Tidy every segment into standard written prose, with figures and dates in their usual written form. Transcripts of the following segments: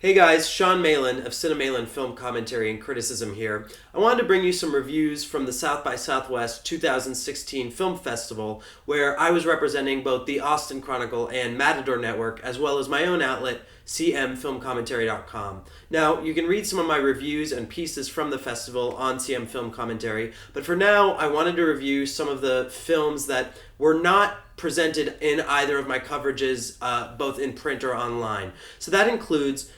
Hey guys, Sean Malin of Malin Film Commentary and Criticism here. I wanted to bring you some reviews from the South by Southwest 2016 Film Festival, where I was representing both the Austin Chronicle and Matador Network, as well as my own outlet, cmfilmcommentary.com. Now, you can read some of my reviews and pieces from the festival on CM Film Commentary, but for now, I wanted to review some of the films that were not presented in either of my coverages, both in print or online. So that includes,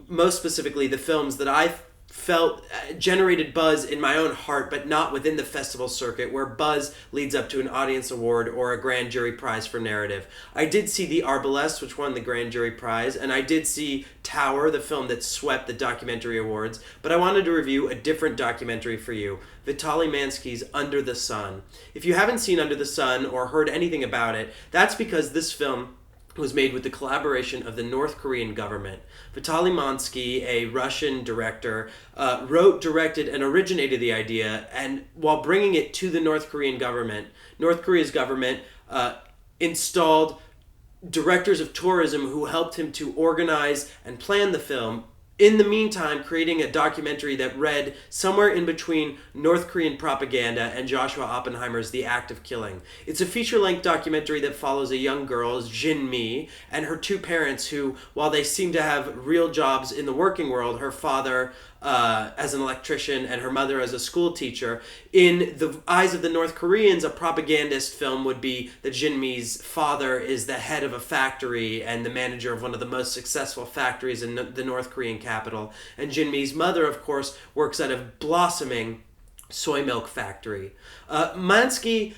most specifically, the films that I felt generated buzz in my own heart, but not within the festival circuit, where buzz leads up to an audience award or a grand jury prize for narrative. I did see The Arbalest, which won the grand jury prize, and I did see Tower, the film that swept the documentary awards, but I wanted to review a different documentary for you, Vitaly Mansky's Under the Sun. If you haven't seen Under the Sun or heard anything about it, that's because this film was made with the collaboration of the North Korean government. Vitaly Mansky, a Russian director, wrote, directed, and originated the idea, and while bringing it to the North Korean government, North Korea's government installed directors of tourism who helped him to organize and plan the film, in the meantime creating a documentary that read somewhere in between North Korean propaganda and Joshua Oppenheimer's The Act of Killing. It's a feature-length documentary that follows a young girl, Jin-mi, and her two parents who, while they seem to have real jobs in the working world, her father as an electrician and her mother as a school teacher, in the eyes of the North Koreans, a propagandist film would be that Jin-mi's father is the head of a factory and the manager of one of the most successful factories in the North Korean capital. And Jin-mi's mother, of course, works at a blossoming soy milk factory. Mansky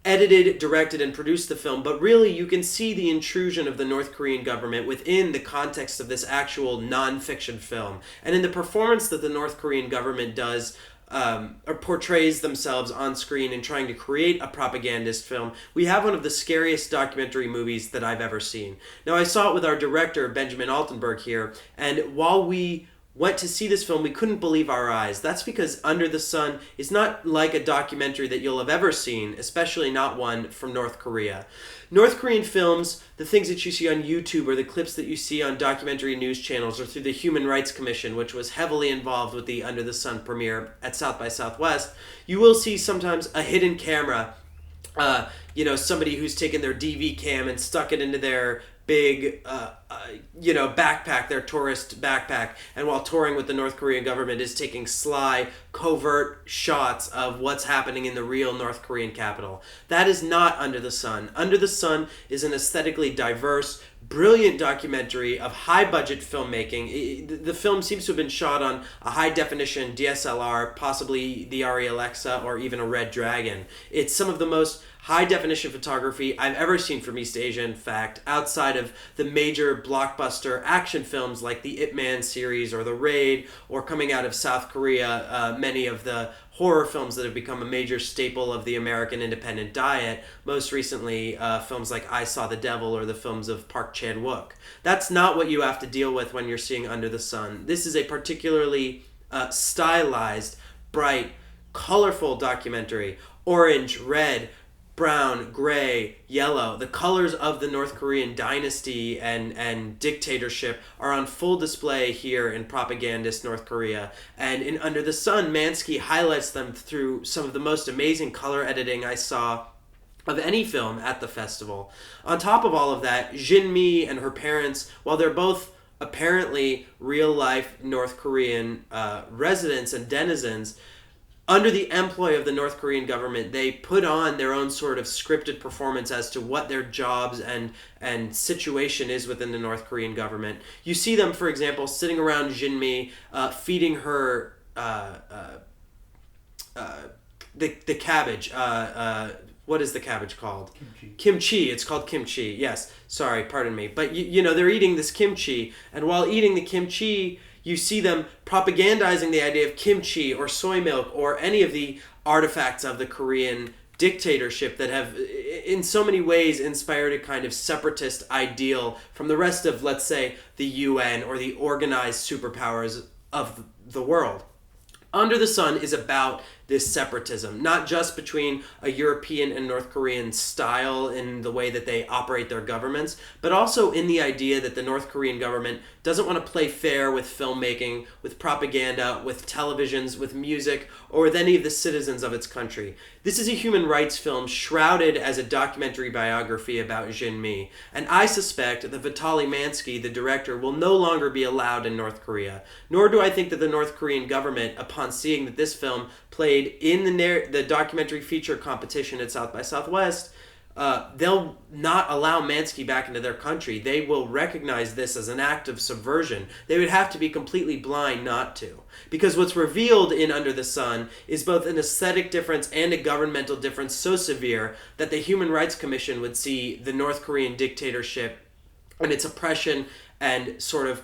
edited, directed, and produced the film, but really you can see the intrusion of the North Korean government within the context of this actual nonfiction film. And in the performance that the North Korean government does, or portrays themselves on screen in trying to create a propagandist film, we have one of the scariest documentary movies that I've ever seen. Now, I saw it with our director, Benjamin Altenberg, here, and while we went to see this film, we couldn't believe our eyes. That's because Under the Sun is not like a documentary that you'll have ever seen, especially not one from North Korea. North Korean films, the things that you see on YouTube or the clips that you see on documentary news channels or through the Human Rights Commission, which was heavily involved with the Under the Sun premiere at South by Southwest, you will see sometimes a hidden camera, somebody who's taken their DV cam and stuck it into their big, backpack, their tourist backpack, and while touring with the North Korean government is taking sly, covert shots of what's happening in the real North Korean capital. That is not Under the Sun. Under the Sun is an aesthetically diverse, brilliant documentary of high-budget filmmaking. The film seems to have been shot on a high-definition DSLR, possibly the Arri Alexa, or even a Red Dragon. It's some of the most high-definition photography I've ever seen from East Asia, in fact, outside of the major blockbuster action films like the Ip Man series or The Raid, or coming out of South Korea, many of the horror films that have become a major staple of the American independent diet, most recently films like I Saw the Devil or the films of Park Chan-wook. That's not what you have to deal with when you're seeing Under the Sun. This is a particularly stylized, bright, colorful documentary. Orange, red, brown, gray, yellow. The colors of the North Korean dynasty and dictatorship are on full display here in propagandist North Korea. And in Under the Sun, Mansky highlights them through some of the most amazing color editing I saw of any film at the festival. On top of all of that, Jin-mi and her parents, while they're both apparently real-life North Korean residents and denizens, under the employ of the North Korean government, they put on their own sort of scripted performance as to what their jobs and situation is within the North Korean government. You see them, for example, sitting around Jin-mi, feeding her the cabbage. What is the cabbage called? Kimchi. Kimchi. It's called kimchi. Yes. Sorry, pardon me. But, they're eating this kimchi, and while eating the kimchi, you see them propagandizing the idea of kimchi or soy milk or any of the artifacts of the Korean dictatorship that have in so many ways inspired a kind of separatist ideal from the rest of, let's say, the UN or the organized superpowers of the world. Under the Sun is about this separatism, not just between a European and North Korean style in the way that they operate their governments, but also in the idea that the North Korean government doesn't want to play fair with filmmaking, with propaganda, with televisions, with music, or with any of the citizens of its country. This is a human rights film shrouded as a documentary biography about Jin Mi, and I suspect that Vitaly Mansky, the director, will no longer be allowed in North Korea. Nor do I think that the North Korean government, upon seeing that this film played in the documentary feature competition at South by Southwest, they'll not allow Mansky back into their country. They will recognize this as an act of subversion. They would have to be completely blind not to. Because what's revealed in Under the Sun is both an aesthetic difference and a governmental difference so severe that the Human Rights Commission would see the North Korean dictatorship and its oppression and sort of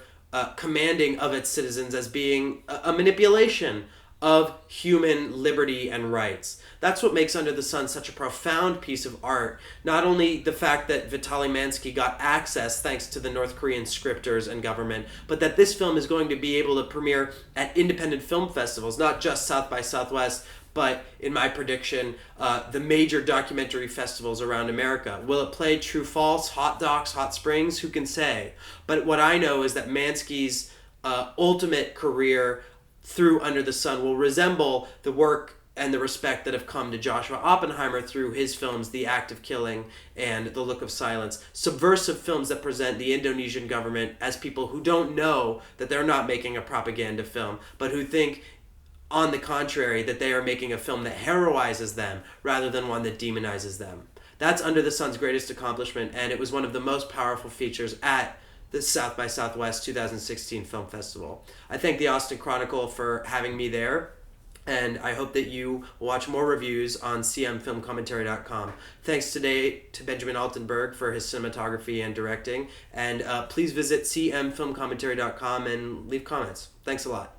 commanding of its citizens as being a manipulation of human liberty and rights. That's what makes Under the Sun such a profound piece of art. Not only the fact that Vitaly Mansky got access thanks to the North Korean scripters and government, but that this film is going to be able to premiere at independent film festivals, not just South by Southwest, but in my prediction, the major documentary festivals around America. Will it play True False, Hot Docs, Hot Springs? Who can say? But what I know is that Mansky's ultimate career through Under the Sun will resemble the work and the respect that have come to Joshua Oppenheimer through his films The Act of Killing and The Look of Silence. Subversive films that present the Indonesian government as people who don't know that they're not making a propaganda film, but who think, on the contrary, that they are making a film that heroizes them rather than one that demonizes them. That's Under the Sun's greatest accomplishment, and it was one of the most powerful features at the South by Southwest 2016 Film Festival. I thank the Austin Chronicle for having me there, and I hope that you will watch more reviews on cmfilmcommentary.com. Thanks today to Benjamin Altenberg for his cinematography and directing, and please visit cmfilmcommentary.com and leave comments. Thanks a lot.